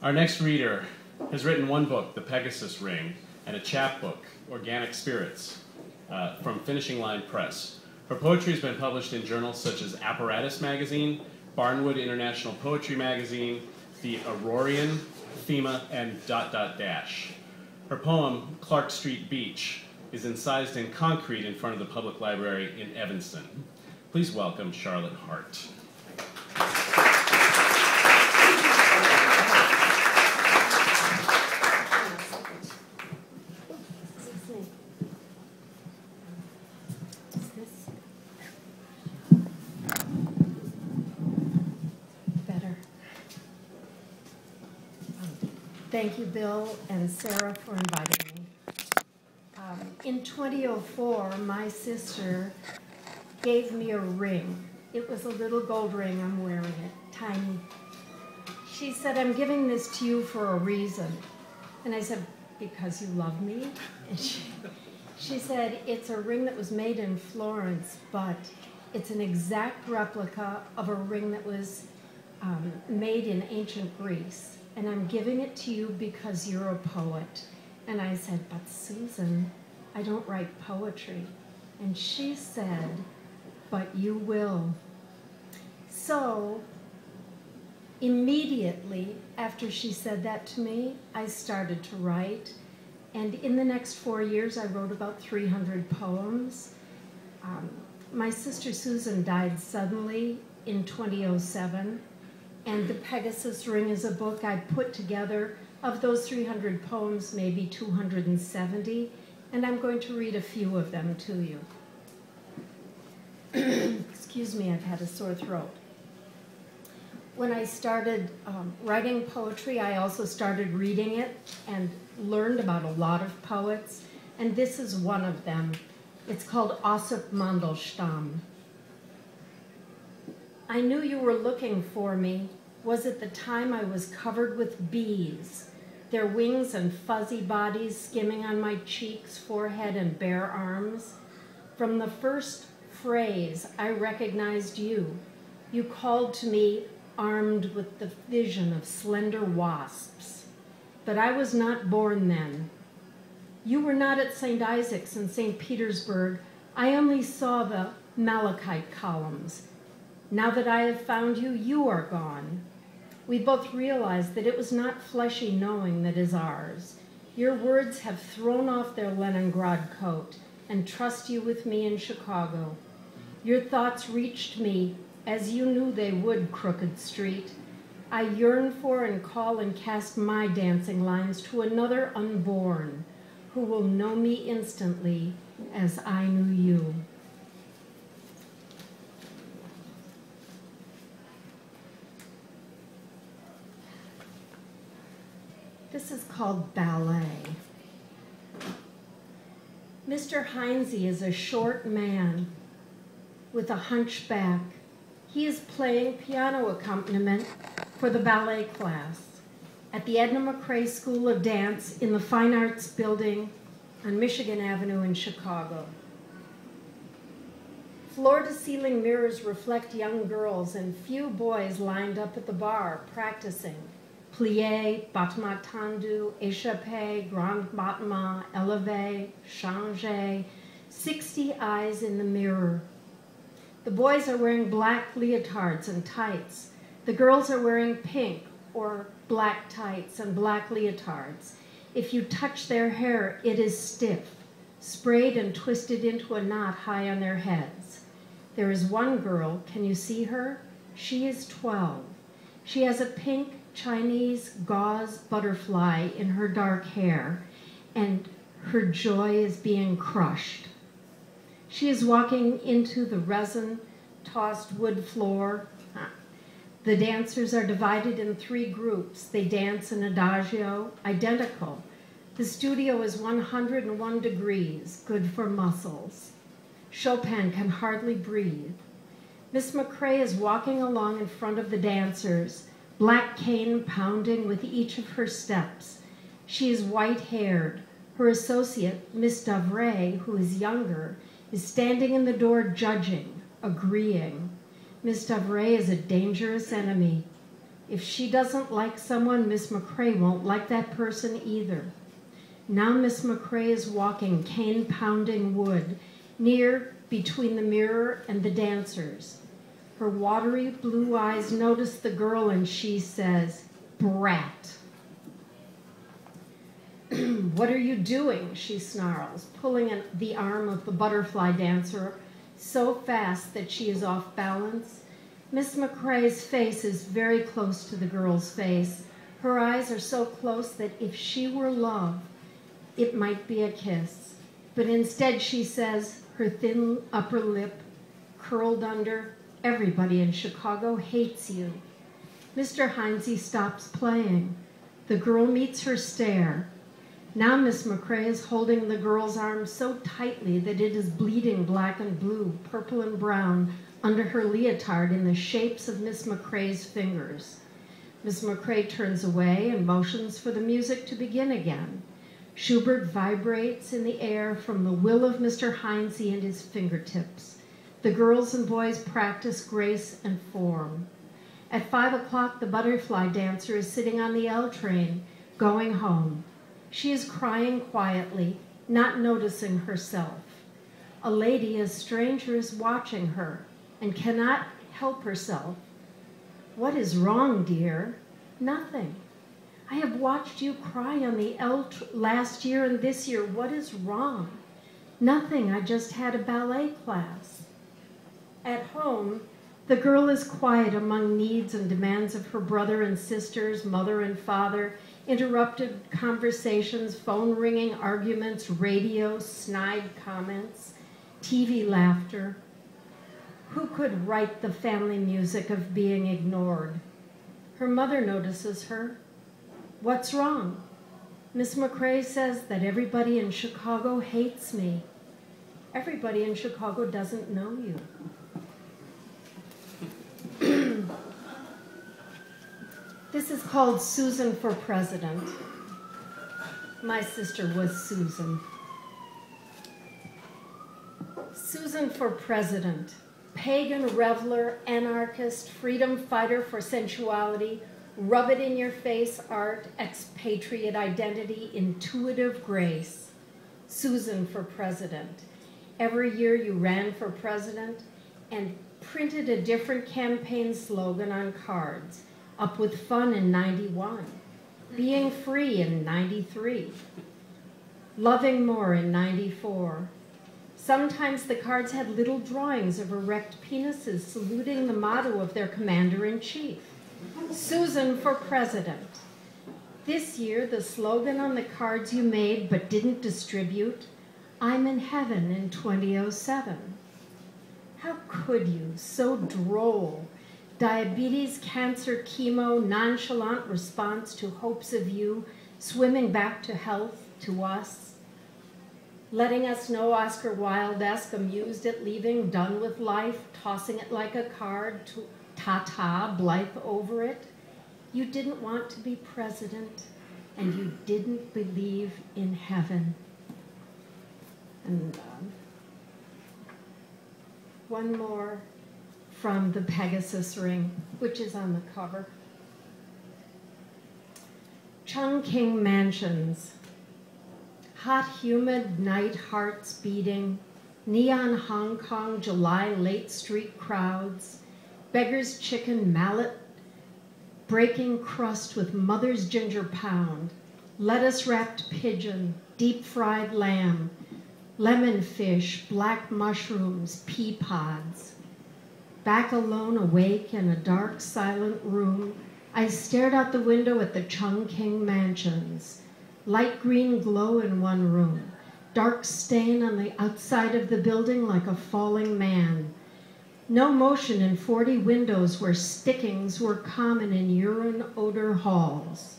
Our next reader has written one book, The Pegasus Ring, and a chapbook, Organic Spirits, from Finishing Line Press. Her poetry has been published in journals such as Apparatus Magazine, Barnwood International Poetry Magazine, The Aurorian, FEMA, and ... Her poem, Clark Street Beach, is incised in concrete in front of the public library in Evanston. Please welcome Charlotte Hart. Thank you, Bill and Sarah, for inviting me. In 2004, my sister gave me a ring. It was a little gold ring. I'm wearing it, tiny. She said, "I'm giving this to you for a reason." And I said, "Because you love me?" And she said, "It's a ring that was made in Florence, but it's an exact replica of a ring that was made in ancient Greece. And I'm giving it to you because you're a poet." And I said, "But Susan, I don't write poetry." And she said, "But you will." So immediately after she said that to me, I started to write. And in the next 4 years, I wrote about 300 poems. My sister Susan died suddenly in 2007. And The Pegasus Ring is a book I put together. Of those 300 poems, maybe 270, and I'm going to read a few of them to you. Excuse me, I've had a sore throat. When I started writing poetry, I also started reading it and learned about a lot of poets, and this is one of them. It's called Ossip Mandelstam. "I knew you were looking for me. Was it the time I was covered with bees, their wings and fuzzy bodies skimming on my cheeks, forehead, and bare arms? From the first phrase, I recognized you. You called to me, armed with the vision of slender wasps. But I was not born then. You were not at St. Isaac's in St. Petersburg. I only saw the malachite columns. Now that I have found you, you are gone. We both realized that it was not fleshy knowing that is ours. Your words have thrown off their Leningrad coat and trust you with me in Chicago. Your thoughts reached me as you knew they would, Crooked Street. I yearn for and call and cast my dancing lines to another unborn who will know me instantly as I knew you." This is called Ballet. Mr. Heinze is a short man with a hunchback. He is playing piano accompaniment for the ballet class at the Edna McCrae School of Dance in the Fine Arts Building on Michigan Avenue in Chicago. Floor-to-ceiling mirrors reflect young girls and few boys lined up at the bar practicing. Plié, battement tendu, échappé, grand battement, élevé, changé, 60 eyes in the mirror. The boys are wearing black leotards and tights. The girls are wearing pink or black tights and black leotards. If you touch their hair, it is stiff, sprayed and twisted into a knot high on their heads. There is one girl, can you see her? She is 12. She has a pink Chinese gauze butterfly in her dark hair, and her joy is being crushed. She is walking into the resin-tossed wood floor. The dancers are divided in 3 groups. They dance an adagio, identical. The studio is 101 degrees, good for muscles. Chopin can hardly breathe. Miss McCrae is walking along in front of the dancers, black cane pounding with each of her steps. She is white-haired. Her associate, Miss Davray, who is younger, is standing in the door judging, agreeing. Miss Davray is a dangerous enemy. If she doesn't like someone, Miss McCrae won't like that person either. Now Miss McCrae is walking cane-pounding wood, near between the mirror and the dancers. Her watery blue eyes notice the girl and she says, "Brat." "What are you doing?" she snarls, pulling the arm of the butterfly dancer so fast that she is off balance. Miss McCrae's face is very close to the girl's face. Her eyes are so close that if she were love, it might be a kiss. But instead she says, her thin upper lip curled under, "Everybody in Chicago hates you." Mr. Heinze stops playing. The girl meets her stare. Now Miss McCrae is holding the girl's arm so tightly that it is bleeding black and blue, purple and brown, under her leotard in the shapes of Miss McCrae's fingers. Miss McCrae turns away and motions for the music to begin again. Schubert vibrates in the air from the will of Mr. Heinze and his fingertips. The girls and boys practice grace and form. At 5 o'clock, the butterfly dancer is sitting on the L train, going home. She is crying quietly, not noticing herself. A lady, a stranger, is watching her and cannot help herself. "What is wrong, dear?" "Nothing. I have watched you cry on the L last year and this year. What is wrong?" "Nothing. I just had a ballet class." At home, the girl is quiet among needs and demands of her brother and sisters, mother and father, interrupted conversations, phone ringing, arguments, radio, snide comments, TV laughter. Who could write the family music of being ignored? Her mother notices her. "What's wrong?" "Miss McCrae says that everybody in Chicago hates me." "Everybody in Chicago doesn't know you." This is called Susan for President. My sister was Susan. Susan for President. Pagan reveler, anarchist, freedom fighter for sensuality, rub it in your face art, expatriate identity, intuitive grace. Susan for President. Every year you ran for president and printed a different campaign slogan on cards. Up with fun in 91, being free in 93, loving more in 94. Sometimes the cards had little drawings of erect penises saluting the motto of their commander-in-chief, Susan for President. This year, the slogan on the cards you made but didn't distribute, I'm in heaven in 2007. How could you, so droll? Diabetes, cancer, chemo, nonchalant response to hopes of you, swimming back to health, to us. Letting us know Oscar Wilde-esque, amused at leaving, done with life, tossing it like a card, to ta-ta, blithe over it. You didn't want to be president, and you didn't believe in heaven. And one more from the Pegasus Ring, which is on the cover. Chungking Mansions. Hot, humid night, hearts beating, neon Hong Kong July late street crowds, beggar's chicken mallet, breaking crust with mother's ginger pound, lettuce-wrapped pigeon, deep-fried lamb, lemon fish, black mushrooms, pea pods. Back alone, awake in a dark, silent room, I stared out the window at the Chungking Mansions. Light green glow in one room, dark stain on the outside of the building like a falling man. No motion in 40 windows where stickings were common in urine odor halls.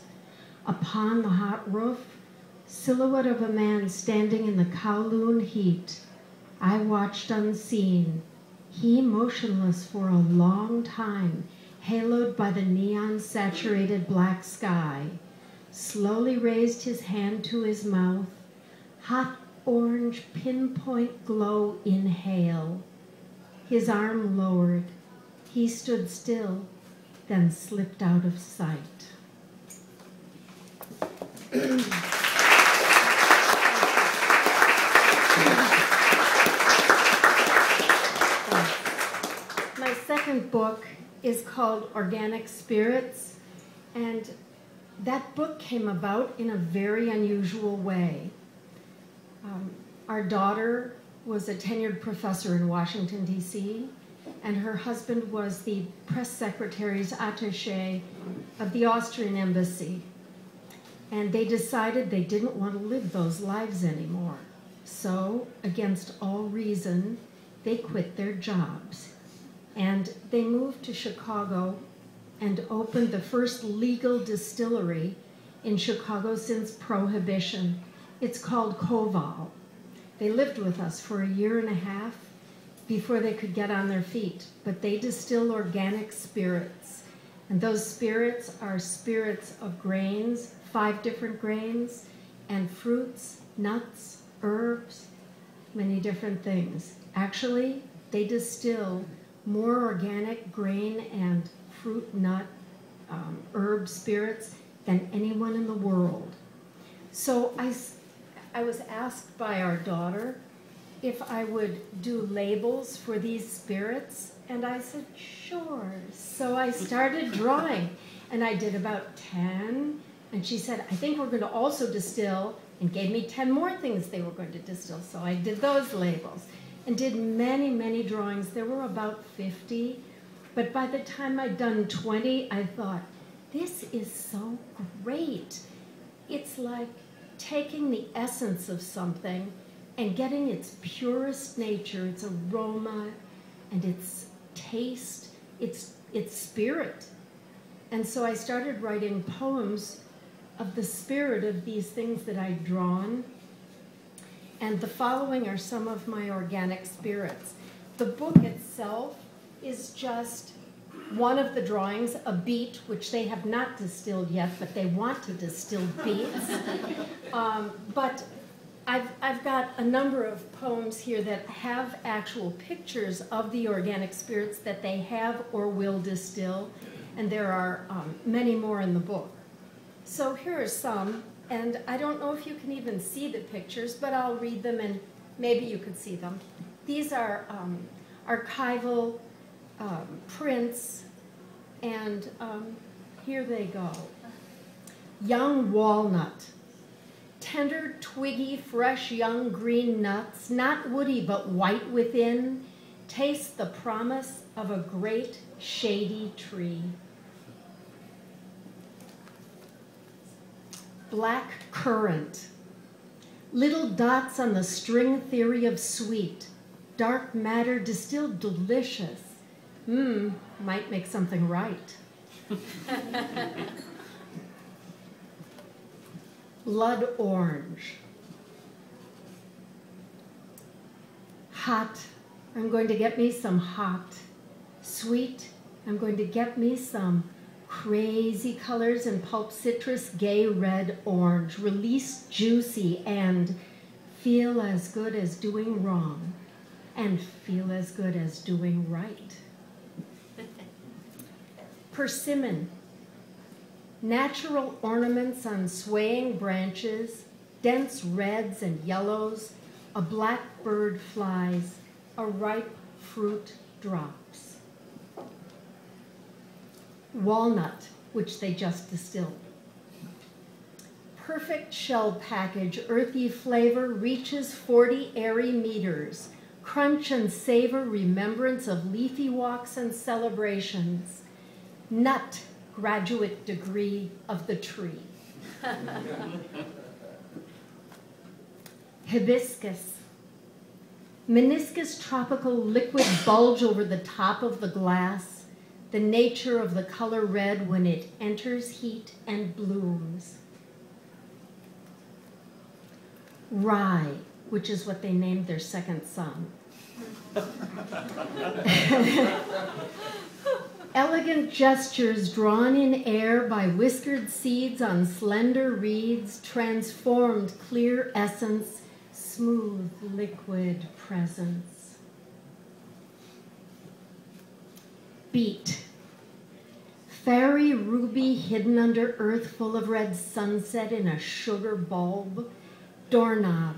Upon the hot roof, silhouette of a man standing in the Kowloon heat. I watched unseen. He motionless for a long time, haloed by the neon-saturated black sky, slowly raised his hand to his mouth. Hot orange pinpoint glow inhale. His arm lowered. He stood still. then slipped out of sight. My second book is called Organic Spirits, and that book came about in a very unusual way. Our daughter was a tenured professor in Washington, D.C., and her husband was the press secretary's attaché of the Austrian embassy. And they decided they didn't want to live those lives anymore. So, against all reason, they quit their jobs. And they moved to Chicago and opened the first legal distillery in Chicago since Prohibition. It's called Koval. They lived with us for a year and a half before they could get on their feet, but they distill organic spirits. And those spirits are spirits of grains, 5 different grains, and fruits, nuts, herbs, many different things. Actually, they distill more organic grain and fruit, nut, herb spirits than anyone in the world. So I was asked by our daughter if I would do labels for these spirits, and I said, sure. So I started drawing, and I did about 10, and she said, I think we're going to also distill, and gave me 10 more things they were going to distill. So I did those labels and did many, many drawings. There were about 50, but by the time I'd done 20, I thought, this is so great. It's like taking the essence of something and getting its purest nature, its aroma, and its taste, its spirit. And so I started writing poems of the spirit of these things that I'd drawn. And the following are some of my organic spirits. The book itself is just one of the drawings, a beet, which they have not distilled yet, but they want to distill beets. But I've got a number of poems here that have actual pictures of the organic spirits that they have or will distill, and there are many more in the book. So here are some, and I don't know if you can even see the pictures, but I'll read them and maybe you could see them. These are archival prints, and here they go. Young walnut. Tender, twiggy, fresh, young green nuts, not woody but white within, taste the promise of a great shady tree. Black currant. Little dots on the string theory of sweet, dark matter distilled delicious. Might make something right. Blood orange. Hot, I'm going to get me some hot. Sweet, I'm going to get me some crazy colors and pulp citrus, gay red orange. Release juicy and feel as good as doing wrong and feel as good as doing right. Persimmon. Natural ornaments on swaying branches, dense reds and yellows, a blackbird flies, a ripe fruit drops. Walnut, which they just distilled. Perfect shell package, earthy flavor, reaches 40 airy meters. Crunch and savor, remembrance of leafy walks and celebrations. Nut, graduate degree of the tree. Hibiscus. Meniscus tropical liquid bulge over the top of the glass, the nature of the color red when it enters heat and blooms. Rye, which is what they named their second son. Elegant gestures drawn in air by whiskered seeds on slender reeds, transformed clear essence, smooth liquid presence. Beet. Fairy ruby hidden under earth full of red sunset in a sugar bulb, doorknob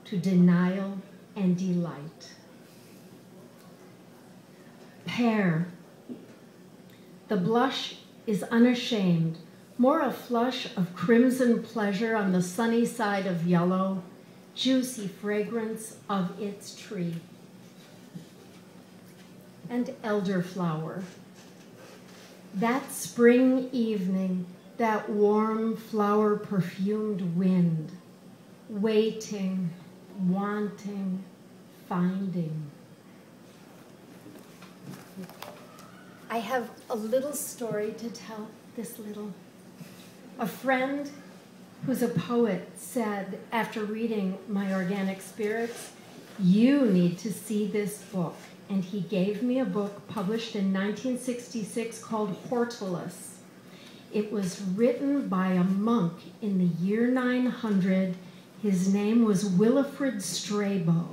to denial and delight. Pear. The blush is unashamed, more a flush of crimson pleasure on the sunny side of yellow, juicy fragrance of its tree. And elderflower. That spring evening, that warm flower-perfumed wind, waiting, wanting, finding. I have a little story to tell, this little. A friend who's a poet said, after reading My Organic Spirits, you need to see this book. And he gave me a book published in 1966 called Hortulus. It was written by a monk in the year 900. His name was Wilfrid Strabo.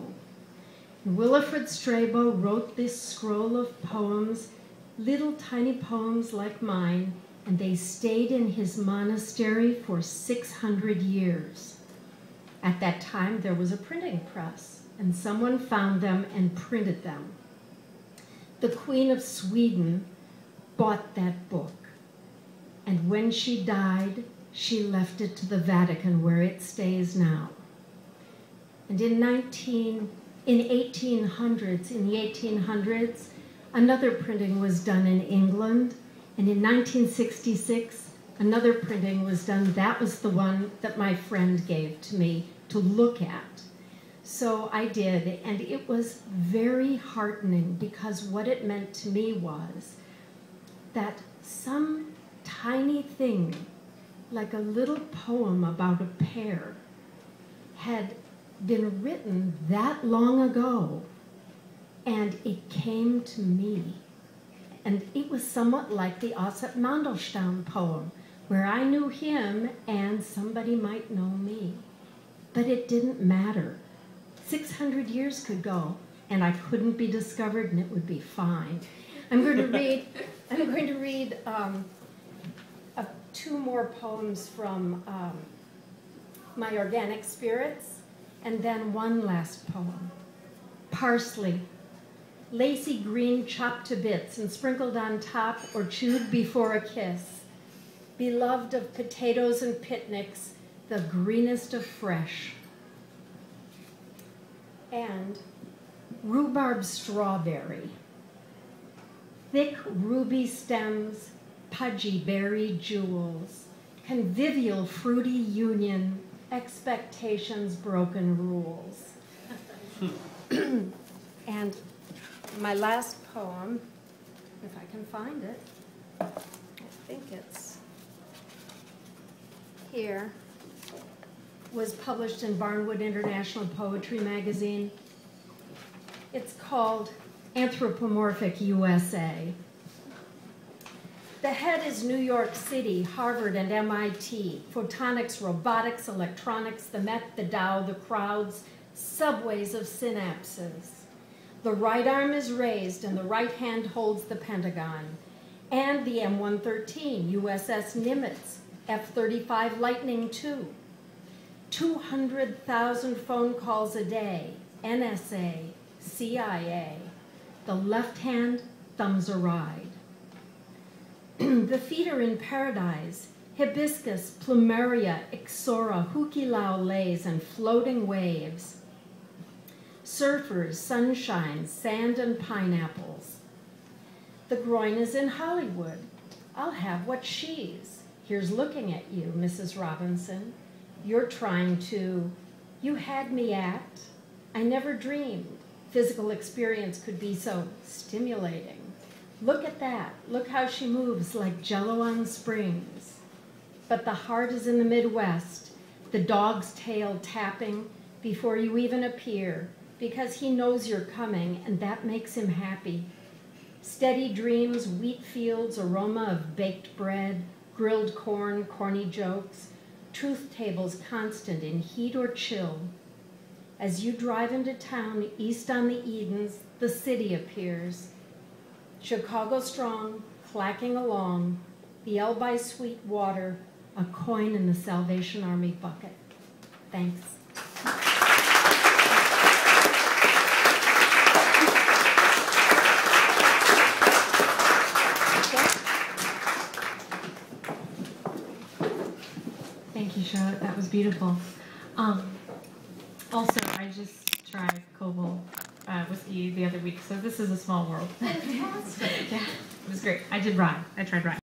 Wilfrid Strabo wrote this scroll of poems, little tiny poems like mine, and they stayed in his monastery for 600 years. At that time, there was a printing press, and someone found them and printed them. The Queen of Sweden bought that book, and when she died, she left it to the Vatican, where it stays now. And in the 1800s, another printing was done in England, and in 1966, another printing was done. That was the one that my friend gave to me to look at. So I did, and it was very heartening, because what it meant to me was that some tiny thing, like a little poem about a pear, had been written that long ago, and it came to me. And it was somewhat like the Osip Mandelstam poem, where I knew him and somebody might know me. But it didn't matter. 600 years could go, and I couldn't be discovered, and it would be fine. I'm going to read two more poems from My Organic Spirits, and then one last poem. Parsley. Lacy green chopped to bits and sprinkled on top or chewed before a kiss. Beloved of potatoes and picnics, the greenest of fresh. And rhubarb strawberry. Thick ruby stems, pudgy berry jewels, convivial fruity union, expectations broken rules. And my last poem, if I can find it, I think it's here, was published in Barnwood International Poetry Magazine. It's called Anthropomorphic USA. The head is New York City, Harvard, and MIT. Photonics, robotics, electronics, the Met, the Dow, the crowds, subways of synapses. The right arm is raised and the right hand holds the Pentagon. And the M113, USS Nimitz, F-35 Lightning II. 200,000 phone calls a day, NSA, CIA. The left hand thumbs a ride. The feet are in paradise, hibiscus, plumeria, ixora, hukilau lays, and floating waves. Surfers, sunshine, sand, and pineapples. The groin is in Hollywood. I'll have what she's. Here's looking at you, Mrs. Robinson. You're trying to, you had me at. I never dreamed physical experience could be so stimulating. Look at that. Look how she moves like jello on springs. But the heart is in the Midwest, the dog's tail tapping before you even appear, because he knows you're coming, and that makes him happy. Steady dreams, wheat fields, aroma of baked bread, grilled corn, corny jokes, truth tables constant in heat or chill. As you drive into town, east on the Edens, the city appears. Chicago strong, clacking along, the L by sweet water, a coin in the Salvation Army bucket. Thanks. Thank you, Charlotte. That was beautiful. Also, I just tried Koval whiskey the other week, so this is a small world. Fantastic. Yeah, it was great. I did rye. I tried rye.